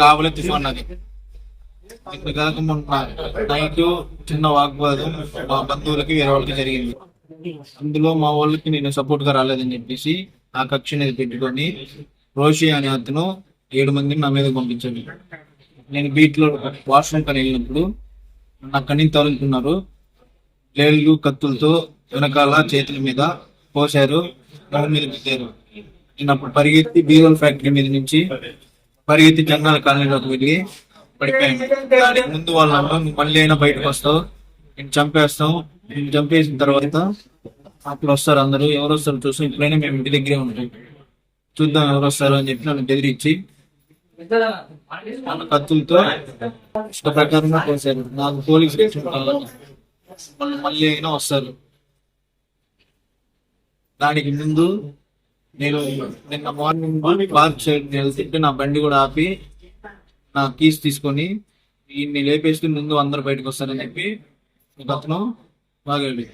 కావలి తుఫాన్ అది. ఇక్కడ కాక మొన్న నైట్ చిన్న వాగ్వాదం మా బంధువులకి వేరే వాళ్ళకి జరిగింది. అందులో మా వాళ్ళకి నేను సపోర్ట్ గా రాలేదని చెప్పేసి ఆ కక్ష అనేది పెట్టుకొని రోషి అనే అతను 7 మందిని నా మీద పంపించాడు. నేను బీట్ లో వాష్రూమ్ కని వెళ్ళినప్పుడు నా కన్నీ తగులుతున్నారు. లేళ్ళు కత్తులతో వెనకాల చేతుల మీద పోసారు, నోటి మీద పెట్టారు. నేను అప్పుడు పరిగెత్తి బీరోల్ ఫ్యాక్టరీ మీద నుంచి పరిగెత్తి జంగాల కాలనీలోకి వెళ్ళి పడిపోయాను. దానికి ముందు వాళ్ళు నువ్వు మళ్ళీ అయినా బయటకు వస్తావు, నేను చంపేస్తాం. నేను చంపేసిన తర్వాత అప్పుడు వస్తారు అందరూ. ఎవరు వస్తారు చూస్తాం, ఇప్పుడైనా మేము ఇంటి దగ్గరే ఉంటాం, చూద్దాం ఎవరు వస్తారు అని చెప్పి నన్ను బెదిరించి మన కత్తులతో ఇష్ట ప్రకారంగా పోసారు. నాకు పోలీస్ స్టేషన్ మళ్ళీ అయినా వస్తారు. దానికి ముందు నేను నిన్న మార్నింగ్ పార్క్ సైడ్ వెళ్తుంటే నా బండి కూడా ఆపి నా కీస్ తీసుకొని ఈయన్ని లేపేసి ముందు అందరు బయటకు వస్తారని చెప్పి ఒక అతను బాగాడు.